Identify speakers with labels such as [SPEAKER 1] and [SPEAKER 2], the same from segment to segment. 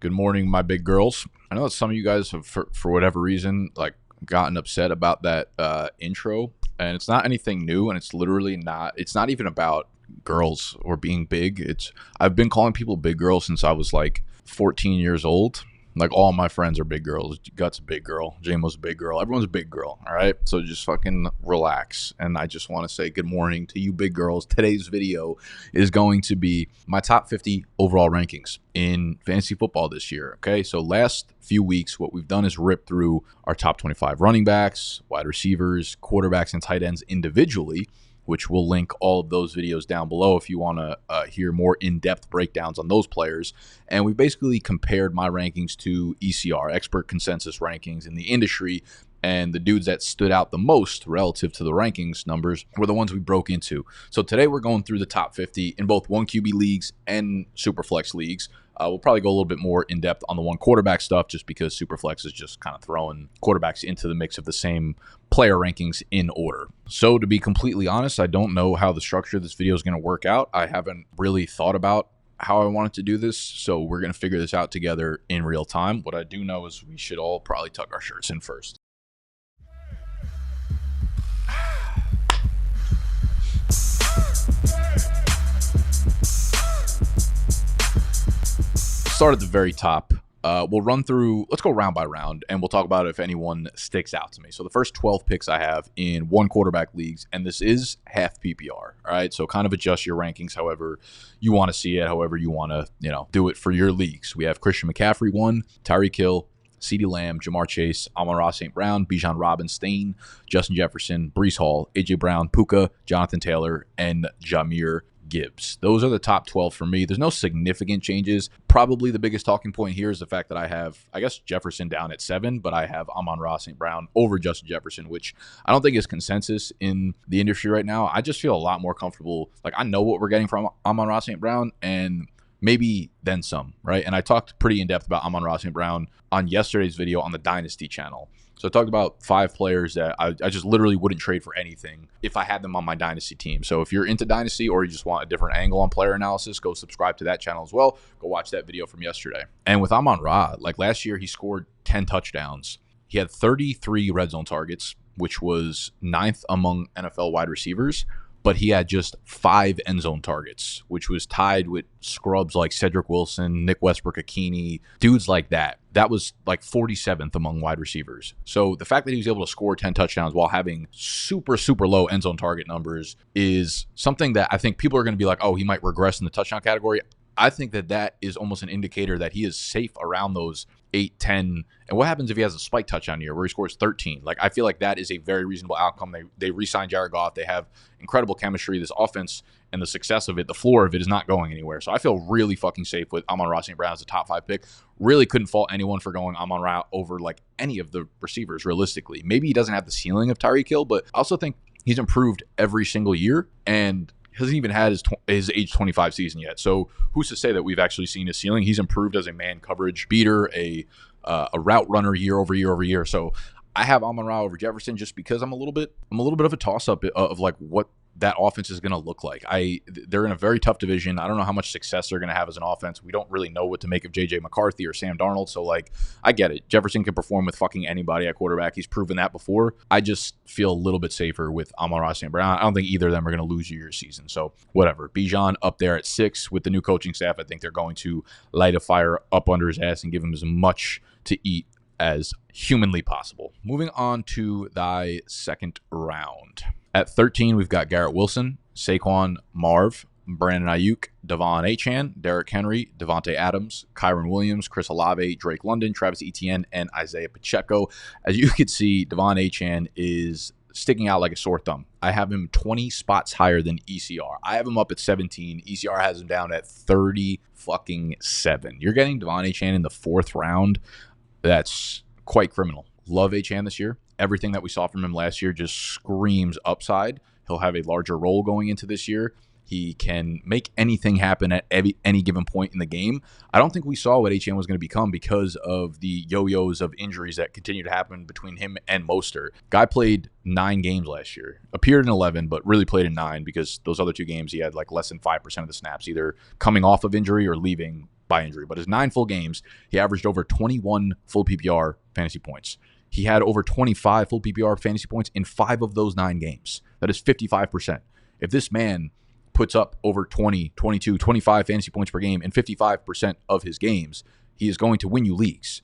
[SPEAKER 1] Good morning, my big girls. I know that some of you guys have, for whatever reason, like gotten upset about that intro, and it's not anything new, and it's literally not. It's not even about girls or being big. I've been calling people big girls since I was like 14 years old. Like all my friends are big girls. Gut's a big girl. JMO's a big girl. Everyone's a big girl. All right. So just fucking relax. And I just want to say good morning to you big girls. Today's video is going to be my top 50 overall rankings in fantasy football this year. Okay. So last few weeks, what we've done is rip through our top 25 running backs, wide receivers, quarterbacks, and tight ends individually, which we'll link all of those videos down below if you want to hear more in-depth breakdowns on those players. And we basically compared my rankings to ECR, expert consensus rankings in the industry, and the dudes that stood out the most relative to the rankings numbers were the ones we broke into. So today we're going through the top 50 in both 1QB leagues and Superflex leagues. We'll probably go a little bit more in depth on the one quarterback stuff just because Superflex is just kind of throwing quarterbacks into the mix of the same player rankings in order. So to be completely honest, I don't know how the structure of this video is going to work out. I haven't really thought about how I wanted to do this, so we're going to figure this out together in real time. What I do know is we should all probably tuck our shirts in first. Start at the very top. We'll run through, let's go round by round, and we'll talk about if anyone sticks out to me. So the first 12 picks I have in one quarterback leagues, and this is half PPR, all right? So kind of adjust your rankings however you want to see it, however you want to, do it for your leagues. We have Christian McCaffrey 1, Tyreek Hill, CeeDee Lamb, Jamar Chase, Amon-Ra St. Brown, Bijan Robinson, Justin Jefferson, Breece Hall, A.J. Brown, Puka, Jonathan Taylor, and Jahmyr Gibbs. Those are the top 12 for me. There's no significant changes. Probably the biggest talking point here is the fact that I have, Jefferson down at 7, but I have Amon-Ra St. Brown over Justin Jefferson, which I don't think is consensus in the industry right now. I just feel a lot more comfortable. Like, I know what we're getting from Amon-Ra St. Brown, and maybe then some, right? And I talked pretty in-depth about Amon-Ra St. Brown on yesterday's video on the Dynasty channel. So I talked about 5 players that I just literally wouldn't trade for anything if I had them on my Dynasty team. So if you're into Dynasty or you just want a different angle on player analysis, go subscribe to that channel as well. Go watch that video from yesterday. And with Amon-Ra, like last year, he scored 10 touchdowns. He had 33 red zone targets, which was 9th among NFL wide receivers. But he had just 5 end zone targets, which was tied with scrubs like Cedric Wilson, Nick Westbrook-Ikhine, dudes like that. That was like 47th among wide receivers. So the fact that he was able to score 10 touchdowns while having super, super low end zone target numbers is something that I think people are going to be like, oh, he might regress in the touchdown category. I think that is almost an indicator that he is safe around those 8, 10. And what happens if he has a spike touchdown year where he scores 13? Like, I feel like that is a very reasonable outcome. They re-signed Jared Goff. They have incredible chemistry. This offense and the success of it, the floor of it is not going anywhere. So I feel really fucking safe with Amon-Ra St. Brown as a top 5 pick. Really couldn't fault anyone for going Amon-Ra over like any of the receivers realistically. Maybe he doesn't have the ceiling of Tyreek Hill, but I also think he's improved every single year and hasn't even had his age 25 season yet. So who's to say that we've actually seen his ceiling? He's improved as a man coverage beater, a route runner year over year over year. So I have Amon-Ra over Jefferson just because I'm a little bit of a toss up of like what that offense is going to look like. They're in a very tough division. I don't know how much success they're going to have as an offense. We don't really know what to make of J.J. McCarthy or Sam Darnold. So, like, I get it. Jefferson can perform with fucking anybody at quarterback. He's proven that before. I just feel a little bit safer with Amon-Ra St. Brown. I don't think either of them are going to lose you your season. So, whatever. Bijan up there at 6 with the new coaching staff. I think they're going to light a fire up under his ass and give him as much to eat as humanly possible. Moving on to thy second round. At 13, we've got Garrett Wilson, Saquon, Marv, Brandon Ayuk, Devon Achane, Derrick Henry, Devontae Adams, Kyron Williams, Chris Olave, Drake London, Travis Etienne, and Isaiah Pacheco. As you can see, Devon Achane is sticking out like a sore thumb. I have him 20 spots higher than ECR. I have him up at 17. ECR has him down at 37. You're getting Devon Achane in the 4th round. That's quite criminal. Love Achane this year. Everything that we saw from him last year just screams upside. He'll have a larger role going into this year. He can make anything happen at any given point in the game. I don't think we saw what Achane was going to become because of the yo-yos of injuries that continue to happen between him and Mostert. Guy played 9 games last year, appeared in 11, but really played in 9 because those other 2 games he had like less than 5% of the snaps, either coming off of injury or leaving by injury, but his 9 full games, he averaged over 21 full PPR fantasy points. He had over 25 full PPR fantasy points in 5 of those 9 games. That is 55%. If this man puts up over 20, 22, 25 fantasy points per game in 55% of his games, he is going to win you leagues.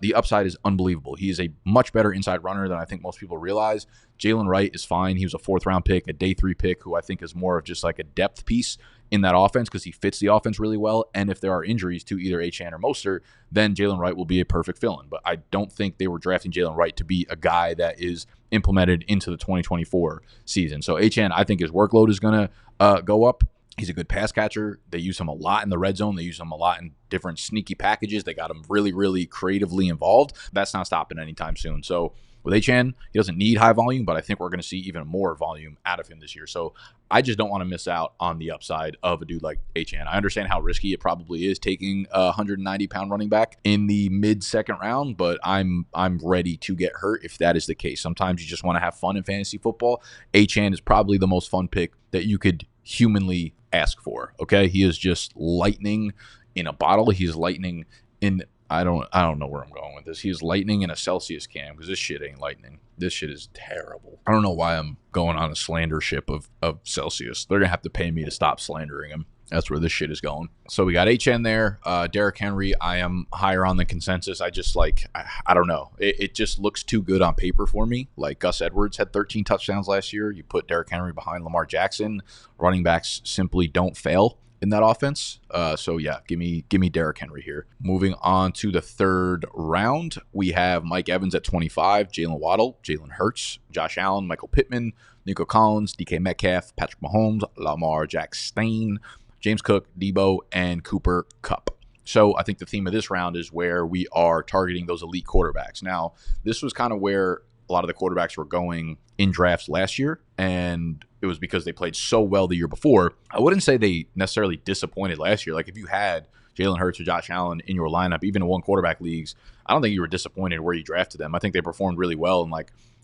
[SPEAKER 1] The upside is unbelievable. He is a much better inside runner than I think most people realize. Jalen Wright is fine. He was a 4th-round pick, a day 3 pick, who I think is more of just like a depth piece in that offense because he fits the offense really well. And if there are injuries to either Achane or Mostert, then Jalen Wright will be a perfect fill-in. But I don't think they were drafting Jalen Wright to be a guy that is implemented into the 2024 season. So Achane, I think his workload is going to go up. He's a good pass catcher. They use him a lot in the red zone. They use him a lot in different sneaky packages. They got him really, really creatively involved. That's not stopping anytime soon. So with Achane, he doesn't need high volume, but I think we're going to see even more volume out of him this year. So I just don't want to miss out on the upside of a dude like Achane. I understand how risky it probably is taking a 190-pound running back in the mid-second round, but I'm ready to get hurt if that is the case. Sometimes you just want to have fun in fantasy football. Achane is probably the most fun pick that you could humanly ask for. Okay, he is just lightning in a bottle. He's lightning in I don't know where I'm going with this. He's lightning in a Celsius can because this shit ain't lightning. This shit is terrible. I don't know why I'm going on a slander ship of Celsius. They're gonna have to pay me to stop slandering him. That's where this shit is going. So we got HN there. Derrick Henry, I am higher on the consensus. I just I don't know. It just looks too good on paper for me. Like Gus Edwards had 13 touchdowns last year. You put Derrick Henry behind Lamar Jackson. Running backs simply don't fail in that offense. So yeah, give me Derrick Henry here. Moving on to the 3rd round, we have Mike Evans at 25, Jalen Waddle, Jalen Hurts, Josh Allen, Michael Pittman, Nico Collins, DK Metcalf, Patrick Mahomes, Lamar Jackson, James Cook, Debo, and Cooper Kupp. So I think the theme of this round is where we are targeting those elite quarterbacks. Now, this was kind of where a lot of the quarterbacks were going in drafts last year, and it was because they played so well the year before. I wouldn't say they necessarily disappointed last year. Like if you had Jalen Hurts or Josh Allen in your lineup, even in 1 quarterback leagues, I don't think you were disappointed where you drafted them. I think they performed really well, and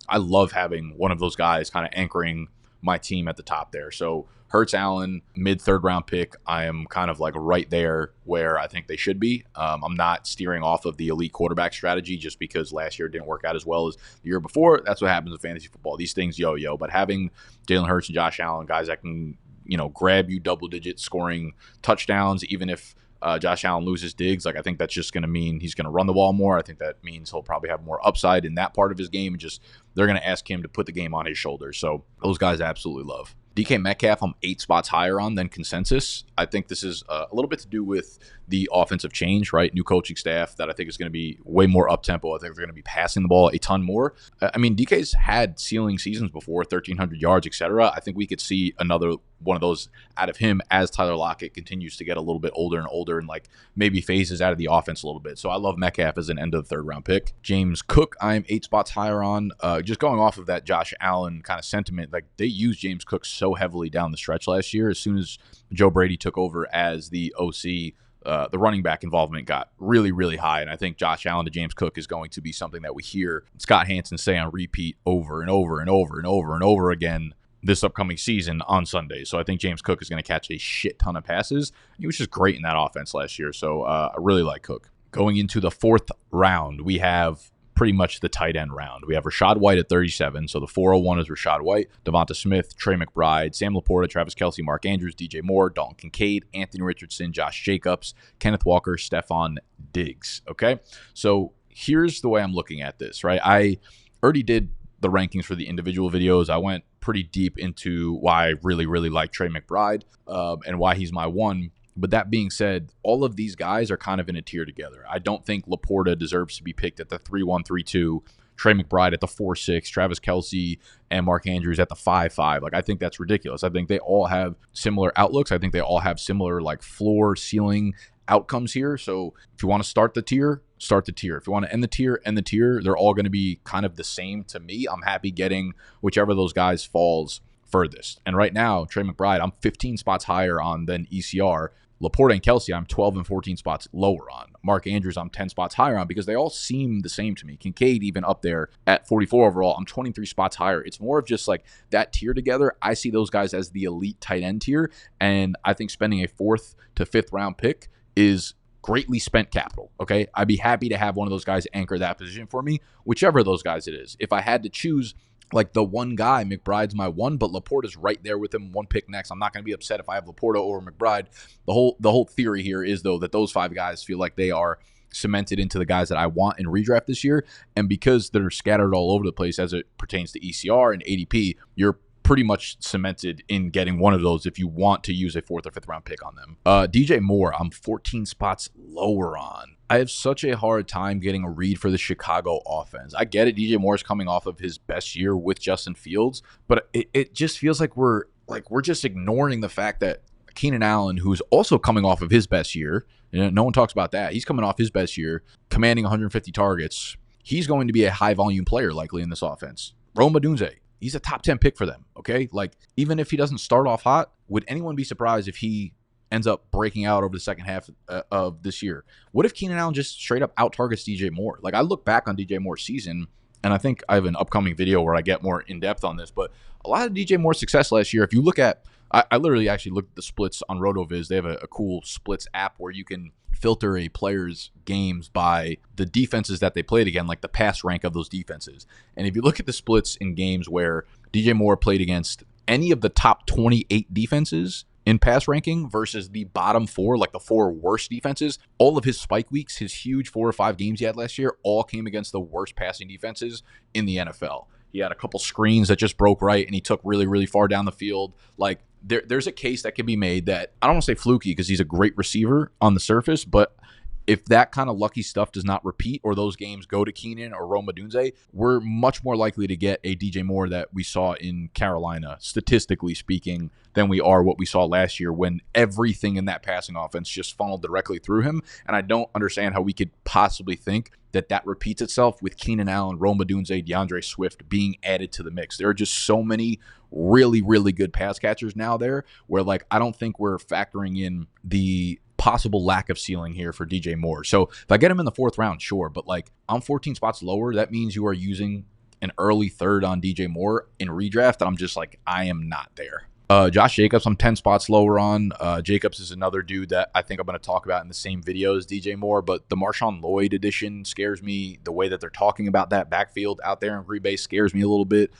[SPEAKER 1] I love having one of those guys kind of anchoring my team at the top there. So Hurts, Allen, mid-3rd round pick, I am kind of right there where I think they should be. I'm not steering off of the elite quarterback strategy just because last year didn't work out as well as the year before. That's what happens in fantasy football. These things yo-yo, but having Jalen Hurts and Josh Allen, guys that can, grab you double-digit scoring touchdowns, even if Josh Allen loses Diggs, I think that's just going to mean he's going to run the ball more. I think that means he'll probably have more upside in that part of his game, and just they're going to ask him to put the game on his shoulders. So those guys I absolutely love. DK Metcalf, I'm 8 spots higher on than consensus. I think this is a little bit to do with the offensive change, right? New coaching staff that I think is going to be way more up-tempo. I think they're going to be passing the ball a ton more. I mean, DK's had ceiling seasons before, 1,300 yards, etc. I think we could see another one of those out of him as Tyler Lockett continues to get a little bit older and older and maybe phases out of the offense a little bit. So I love Metcalf as an end of the 3rd round pick. James Cook, I'm 8 spots higher on. Just going off of that Josh Allen kind of sentiment, they used James Cook so heavily down the stretch last year. As soon as Joe Brady took over as the OC, the running back involvement got really, really high. And I think Josh Allen to James Cook is going to be something that we hear Scott Hansen say on repeat over and over and over and over and over again this upcoming season on Sunday. So I think James Cook is going to catch a shit ton of passes. He was just great in that offense last year. So I really like Cook. Going into the 4th round, we have pretty much the tight end round. We have Rachaad White at 37. So the 401 is Rachaad White, Devonta Smith, Trey McBride, Sam Laporta, Travis Kelce, Mark Andrews, DJ Moore, Dalton Kincaid, Anthony Richardson, Josh Jacobs, Kenneth Walker, Stephon Diggs. Okay. So here's the way I'm looking at this, right? I already did the rankings for the individual videos. I went pretty deep into why I really, really like Trey McBride and why he's my one. But that being said, all of these guys are kind of in a tier together. I don't think Laporta deserves to be picked at the 3-1, 3-2, Trey McBride at the 4-6, Travis Kelce and Mark Andrews at the 5-5. I think that's ridiculous. I think they all have similar outlooks. I think they all have similar floor, ceiling outcomes here. So if you want to start the tier, start the tier. If you want to end the tier, end the tier. They're all going to be kind of the same to me. I'm happy getting whichever of those guys falls furthest. And right now, Trey McBride, I'm 15 spots higher on than ECR. Laporta and Kelce, I'm 12 and 14 spots lower on. Mark Andrews, I'm 10 spots higher on because they all seem the same to me. Kincaid, even up there at 44 overall, I'm 23 spots higher. It's more of just that tier together. I see those guys as the elite tight end tier, and I think spending a 4th to 5th round pick is greatly spent capital. Okay. I'd be happy to have one of those guys anchor that position for me, whichever of those guys it is. If I had to choose like the one guy, McBride's my one, but Laporta's right there with him, one pick next. I'm not going to be upset if I have Laporta over McBride. The whole theory here is, though, that those 5 guys feel like they are cemented into the guys that I want in redraft this year. And because they're scattered all over the place as it pertains to ECR and ADP, you're pretty much cemented in getting one of those if you want to use a 4th or 5th round pick on them. DJ Moore, I'm 14 spots lower on. I have such a hard time getting a read for the Chicago offense. I get it. DJ Moore is coming off of his best year with Justin Fields, but it just feels like we're just ignoring the fact that Keenan Allen, who's also coming off of his best year, no one talks about that. He's coming off his best year, commanding 150 targets. He's going to be a high volume player likely in this offense. Rome Odunze, he's a top 10 pick for them, okay? Like, even if he doesn't start off hot, would anyone be surprised if he ends up breaking out over the second half of this year? What if Keenan Allen just straight up out-targets DJ Moore? Like, I look back on DJ Moore's season, and I think I have an upcoming video where I get more in-depth on this, but a lot of DJ Moore's success last year, if you look at, I literally actually looked at the splits on RotoViz. They have a cool splits app where you can filter a player's games by the defenses that they played again, like the pass rank of those defenses. And if you look at the splits in games where DJ Moore played against any of the top 28 defenses in pass ranking versus the bottom 4, like the 4 worst defenses, all of his spike weeks, his huge 4 or 5 games he had last year, all came against the worst passing defenses in the NFL. He had a couple screens that just broke right, and he took really, really far down the field. Like, there's a case that can be made that, I don't want to say fluky because he's a great receiver on the surface, but if that kind of lucky stuff does not repeat or those games go to Keenan or Rome Odunze, we're much more likely to get a DJ Moore that we saw in Carolina, statistically speaking, than we are what we saw last year when everything in that passing offense just funneled directly through him. And I don't understand how we could possibly think that that repeats itself with Keenan Allen, Rome Odunze, DeAndre Swift being added to the mix. There are just so many really, really good pass catchers now there where, like, I don't think we're factoring in the possible lack of ceiling here for DJ Moore. So if I get him in the 4th round, sure, but like, I'm 14 spots lower. That means you are using an early 3rd on DJ Moore in redraft, and I'm just like, I am not there. Josh Jacobs, I'm 10 spots lower on. Jacobs is another dude that I think I'm going to talk about in the same video as DJ Moore, but the Marshawn Lloyd edition scares me. The way that they're talking about that backfield out there in Green Bay scares me a little bit.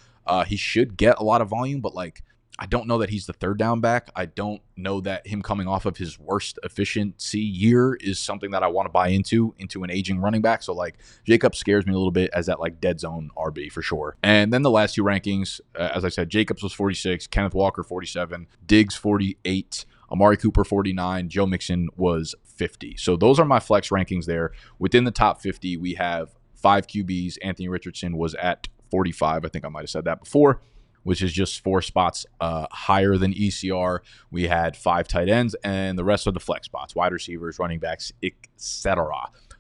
[SPEAKER 1] He should get a lot of volume, but like, I don't know that he's the 3rd down back. I don't know that him coming off of his worst efficiency year is something that I want to buy into an aging running back. So like, Jacobs scares me a little bit as that like dead zone RB for sure. And then the last 2 rankings, as I said, Jacobs was 46, Kenneth Walker 47, Diggs 48, Amari Cooper 49, Joe Mixon was 50. So those are my flex rankings there. Within the top 50, we have 5 QBs. Anthony Richardson was at 45. I think I might have said that before, which is just 4 spots higher than ECR. We had 5 tight ends, and the rest are the flex spots, wide receivers, running backs, etc.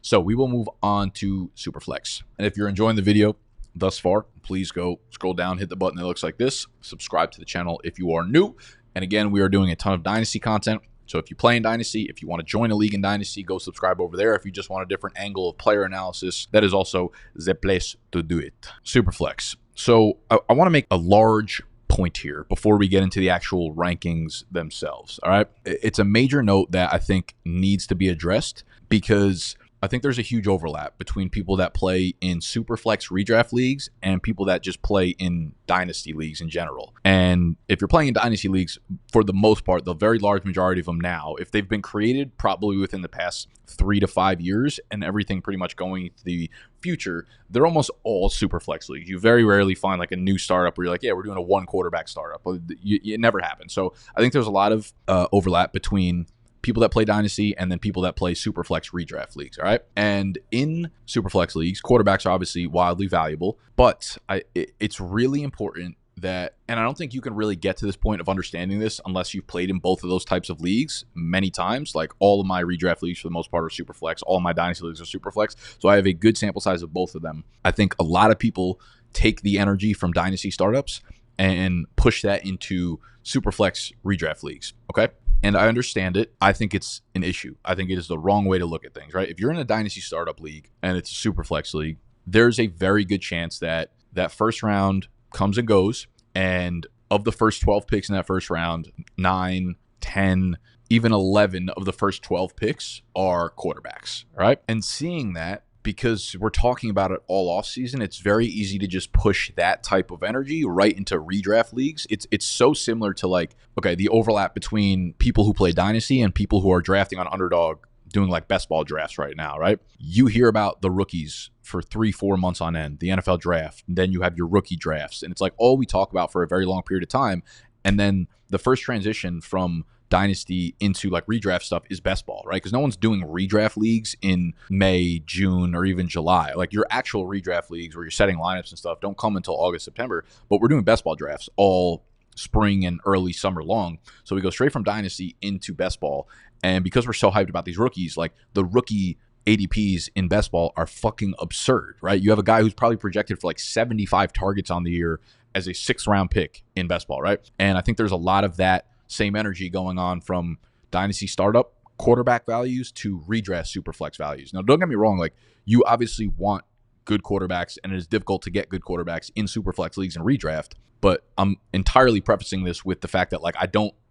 [SPEAKER 1] So we will move on to Superflex. And if you're enjoying the video thus far, please go scroll down, hit the button that looks like this, subscribe to the channel if you are new. And again, we are doing a ton of Dynasty content. So if you play in Dynasty, if you want to join a league in Dynasty, go subscribe over there. If you just want a different angle of player analysis, that is also the place to do it. Superflex. So I want to make a large point here before we get into the actual rankings themselves, all right? It's a major note that I think needs to be addressed because I think there's a huge overlap between people that play in Superflex redraft leagues and people that just play in Dynasty leagues in general. And if you're playing in Dynasty leagues, for the most part, the very large majority of them now, if they've been created probably within the past 3 to 5 years and everything pretty much going into the future, they're almost all Superflex leagues. You very rarely find like a new startup where you're like, yeah, we're doing a 1 quarterback startup. It never happens. So I think there's a lot of overlap between people that play Dynasty and then people that play Superflex redraft leagues, all right? And in Superflex leagues, quarterbacks are obviously wildly valuable, but it's really important that, and I don't think you can really get to this point of understanding this unless you've played in both of those types of leagues many times. Like, all of my redraft leagues for the most part are Superflex. All of my Dynasty leagues are Superflex. So I have a good sample size of both of them. I think a lot of people take the energy from Dynasty startups and push that into Superflex redraft leagues, okay? And I understand it. I think it's an issue. I think it is the wrong way to look at things, right? If you're in a Dynasty startup league and it's a Superflex league, there's a very good chance that that first round comes and goes. And of the first 12 picks in that first round, 9, 10, even 11 of the first 12 picks are quarterbacks, right? And seeing that, because we're talking about it all off season, it's very easy to just push that type of energy right into redraft leagues. It's so similar to like, okay, the overlap between people who play Dynasty and people who are drafting on Underdog doing like best ball drafts right now, right? You hear about the rookies for 3-4 months on end, the NFL draft, then you have your rookie drafts. And it's like all we talk about for a very long period of time. And then the first transition from Dynasty into like redraft stuff is best ball, right? Because no one's doing redraft leagues in May, June, or even July. Like your actual redraft leagues where you're setting lineups and stuff don't come until August, September. But we're doing best ball drafts all spring and early summer long. So we go straight from Dynasty into best ball. And because we're so hyped about these rookies, like the rookie ADPs in best ball are fucking absurd, right? You have a guy who's probably projected for like 75 targets on the year as a 6th round pick in best ball, right? And I think there's a lot of that same energy going on from Dynasty startup quarterback values to redraft Superflex values. Now, don't get me wrong, like you obviously want good quarterbacks, and it is difficult to get good quarterbacks in Superflex leagues and redraft, but I'm entirely prefacing this with the fact that like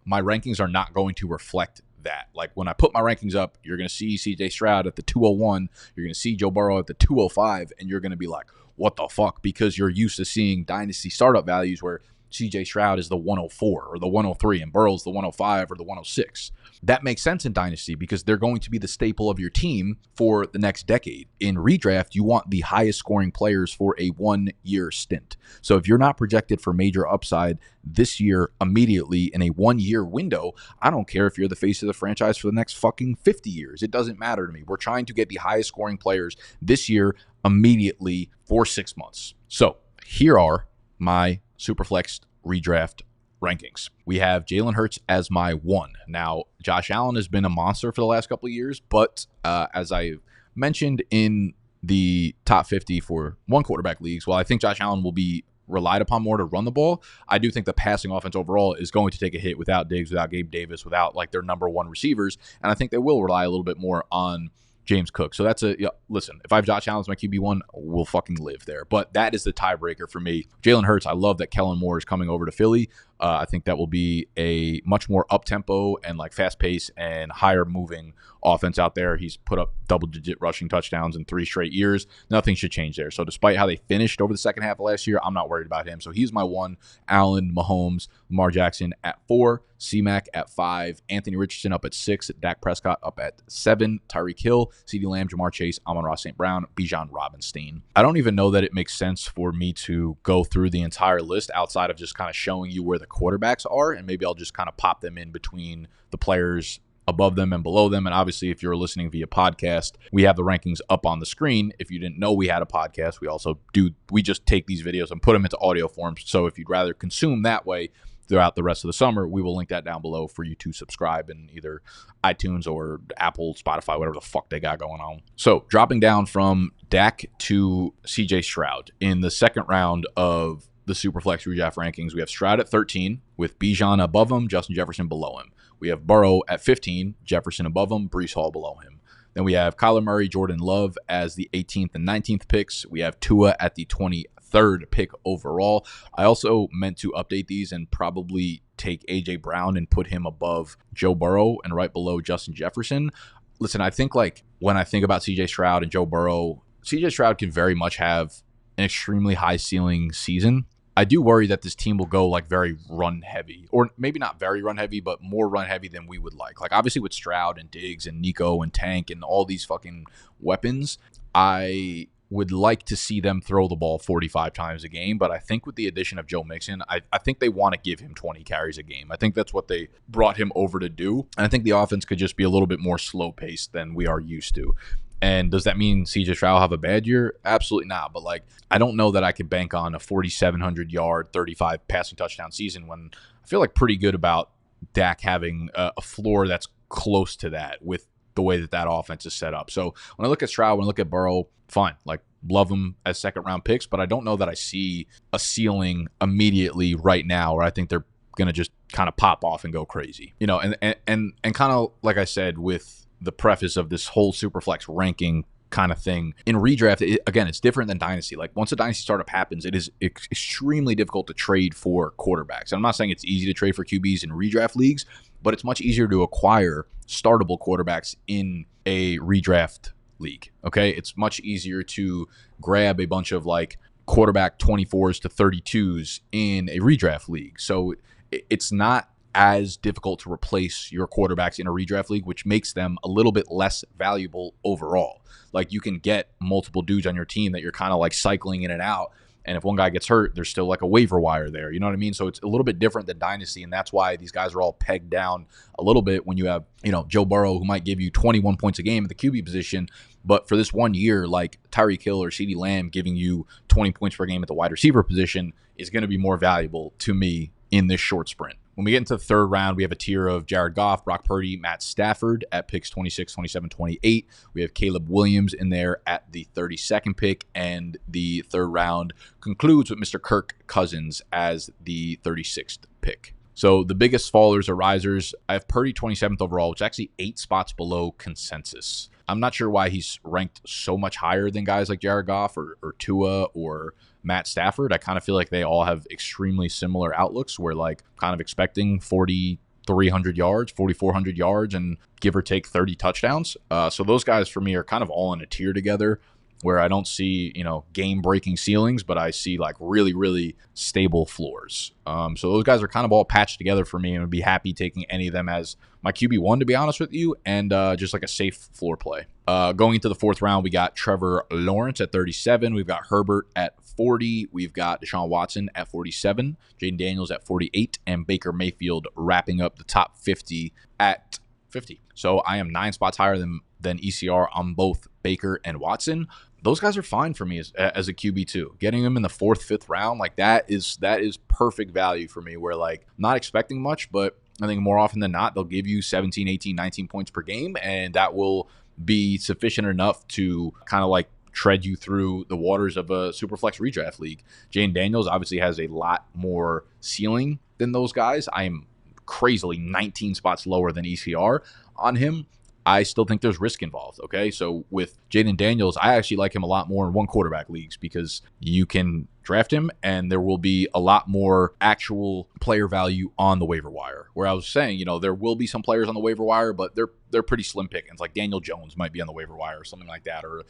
[SPEAKER 1] my rankings are not going to reflect that. Like when I put my rankings up, you're going to see CJ Stroud at the 201, you're going to see Joe Burrow at the 205, and you're going to be like, what the fuck? Because you're used to seeing Dynasty startup values where CJ Stroud is the 104 or the 103 and Burrow's the 105 or the 106. That makes sense in Dynasty because they're going to be the staple of your team for the next decade. In redraft, you want the highest scoring players for a 1-year stint. So if you're not projected for major upside this year immediately in a 1-year window, I don't care if you're the face of the franchise for the next fucking 50 years. It doesn't matter to me. We're trying to get the highest scoring players this year immediately for 6 months. So here are my Superflex redraft rankings. We have Jalen Hurts as my 1. Now, Josh Allen has been a monster for the last couple of years, but as I mentioned in the top 50 for one quarterback leagues, while I think Josh Allen will be relied upon more to run the ball, I do think the passing offense overall is going to take a hit without Diggs, without Gabe Davis, without like their number 1 receivers, and I think they will rely a little bit more on James Cook. So that's listen, if I have Josh Allen as my QB1, we'll fucking live there. But that is the tiebreaker for me. Jalen Hurts, I love that Kellen Moore is coming over to Philly. I think that will be a much more up-tempo and like fast-paced and higher-moving offense out there. He's put up double-digit rushing touchdowns in 3 straight years. Nothing should change there. So despite how they finished over the second half of last year, I'm not worried about him. So he's my 1. Allen, Mahomes, Lamar Jackson at 4, C-Mac at 5, Anthony Richardson up at 6, Dak Prescott up at 7, Tyreek Hill, CeeDee Lamb, Jamar Chase, Amon-Ra St. Brown, Bijan Robinstein. I don't even know that it makes sense for me to go through the entire list outside of just kind of showing you where the quarterbacks are, and maybe I'll just kind of pop them in between the players above them and below them. And obviously, if you're listening via podcast, we have the rankings up on the screen. If you didn't know we had a podcast, we just take these videos and put them into audio forms. So if you'd rather consume that way throughout the rest of the summer, we will link that down below for you to subscribe in either iTunes or Apple, Spotify, whatever the fuck they got going on. So dropping down from Dak to CJ Stroud in the second round of the Superflex redraft rankings, we have Stroud at 13 with Bijan above him, Justin Jefferson below him. We have Burrow at 15, Jefferson above him, Breece Hall below him. Then we have Kyler Murray, Jordan Love as the 18th and 19th picks. We have Tua at the 23rd pick overall. I also meant to update these and probably take A.J. Brown and put him above Joe Burrow and right below Justin Jefferson. Listen, I think like when I think about C.J. Stroud and Joe Burrow, C.J. Stroud can very much have an extremely high ceiling season. I do worry that this team will go like very run heavy, or maybe not very run heavy, but more run heavy than we would like. Like obviously with Stroud and Diggs and Nico and Tank and all these fucking weapons, I would like to see them throw the ball 45 times a game. But I think with the addition of Joe Mixon, I think they want to give him 20 carries a game. I think that's what they brought him over to do. And I think the offense could just be a little bit more slow paced than we are used to. And does that mean CJ Stroud will have a bad year? Absolutely not. But like, I don't know that I could bank on a 4,700 yard, 35 passing touchdown season when I feel like pretty good about Dak having a floor that's close to that with the way that offense is set up. So when I look at Stroud, when I look at Burrow, fine. Like, love them as second round picks, but I don't know that I see a ceiling immediately right now where I think they're going to just kind of pop off and go crazy. You know, and kind of like I said with the preface of this whole Superflex ranking kind of thing. In redraft, again, it's different than dynasty. Like once a dynasty startup happens, it is extremely difficult to trade for quarterbacks. And I'm not saying it's easy to trade for QBs in redraft leagues, but it's much easier to acquire startable quarterbacks in a redraft league. Okay, it's much easier to grab a bunch of like quarterback 24s to 32s in a redraft league. So it's not as difficult to replace your quarterbacks in a redraft league, which makes them a little bit less valuable overall. Like you can get multiple dudes on your team that you're kind of like cycling in and out. And if one guy gets hurt, there's still like a waiver wire there. You know what I mean? So it's a little bit different than dynasty. And that's why these guys are all pegged down a little bit when you have, Joe Burrow, who might give you 21 points a game at the QB position. But for this 1 year, like Tyreek Hill or CeeDee Lamb giving you 20 points per game at the wide receiver position is going to be more valuable to me in this short sprint. When we get into the third round, we have a tier of Jared Goff, Brock Purdy, Matt Stafford at picks 26, 27, 28. We have Caleb Williams in there at the 32nd pick, and the third round concludes with Mr. Kirk Cousins as the 36th pick. So the biggest fallers or risers, I have Purdy 27th overall, which is actually 8 spots below consensus. I'm not sure why he's ranked so much higher than guys like Jared Goff or Tua or Matt Stafford. I kind of feel like they all have extremely similar outlooks. We're like kind of expecting 4,300 yards, 4,400 yards, and give or take 30 touchdowns. So those guys for me are kind of all in a tier together where I don't see, game-breaking ceilings, but I see like really, really stable floors. So those guys are kind of all patched together for me, and would be happy taking any of them as my QB1, to be honest with you, and just like a safe floor play. Going into the fourth round, we got Trevor Lawrence at 37. We've got Herbert at 40. We've got Deshaun Watson at 47. Jaden Daniels at 48. And Baker Mayfield wrapping up the top 50 at 50. So I am 9 spots higher than ECR on both Baker and Watson. Those guys are fine for me as a QB2. Getting them in the 4th, 5th round, like that is perfect value for me, where like not expecting much, but I think more often than not, they'll give you 17, 18, 19 points per game, and that will be sufficient enough to kind of like tread you through the waters of a Superflex redraft league. Jaden Daniels obviously has a lot more ceiling than those guys. I am crazily 19 spots lower than ECR on him. I still think there's risk involved, okay? So with Jaden Daniels, I actually like him a lot more in one quarterback leagues because you can draft him and there will be a lot more actual player value on the waiver wire. Where I was saying, there will be some players on the waiver wire, but they're pretty slim pickings. Like Daniel Jones might be on the waiver wire or something like that. Or,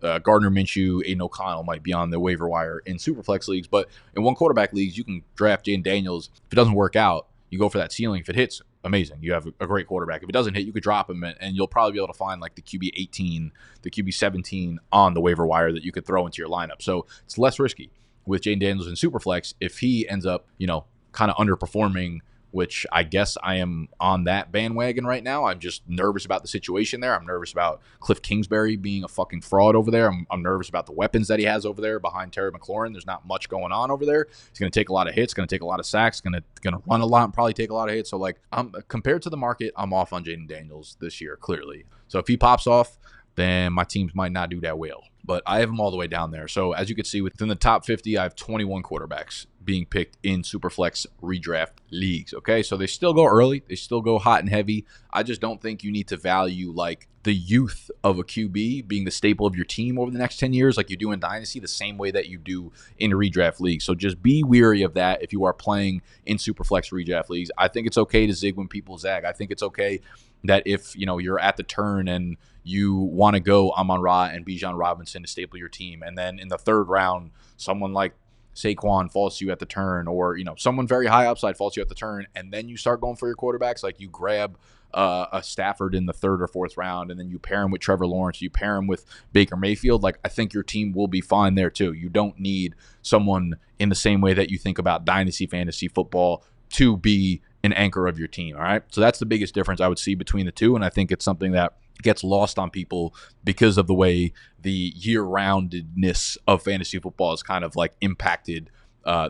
[SPEAKER 1] Gardner Minshew, Aiden O'Connell might be on the waiver wire in Superflex leagues. But in one quarterback leagues, you can draft Jaden Daniels. If it doesn't work out, you go for that ceiling. If it hits, amazing. You have a great quarterback. If it doesn't hit, you could drop him, and you'll probably be able to find like the QB 18, the QB 17 on the waiver wire that you could throw into your lineup. So it's less risky with Jaden Daniels in Superflex. If he ends up, kind of underperforming, which I guess I am on that bandwagon right now. I'm just nervous about the situation there. I'm nervous about Cliff Kingsbury being a fucking fraud over there. I'm nervous about the weapons that he has over there behind Terry McLaurin. There's not much going on over there. He's going to take a lot of hits, going to take a lot of sacks, going to run a lot and probably take a lot of hits. So like, compared to the market, I'm off on Jaden Daniels this year, clearly. So if he pops off, then my teams might not do that well. But I have them all the way down there. So as you can see, within the top 50, I have 21 quarterbacks being picked in Superflex redraft leagues. Okay, so they still go early. They still go hot and heavy. I just don't think you need to value like the youth of a QB being the staple of your team over the next 10 years like you do in Dynasty the same way that you do in redraft leagues. So just be weary of that if you are playing in Superflex redraft leagues. I think it's okay to zig when people zag. I think it's okay that if you're at the turn and you want to go Amon-Ra and Bijan Robinson to staple your team, and then in the third round, someone like Saquon falls to you at the turn, or someone very high upside falls to you at the turn, and then you start going for your quarterbacks, like you grab a Stafford in the 3rd or 4th round, and then you pair him with Trevor Lawrence, you pair him with Baker Mayfield. Like I think your team will be fine there too. You don't need someone in the same way that you think about Dynasty fantasy football to be an anchor of your team. All right, so that's the biggest difference I would see between the two, and I think it's something that gets lost on people because of the way the year-roundedness of fantasy football has kind of like impacted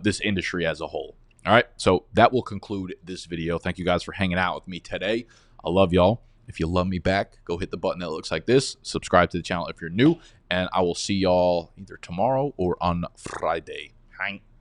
[SPEAKER 1] this industry as a whole. All right, so that will conclude this video. Thank you guys for hanging out with me today. I love y'all. If you love me back, go hit the button that looks like this. Subscribe to the channel if you're new, and I will see y'all either tomorrow or on Friday.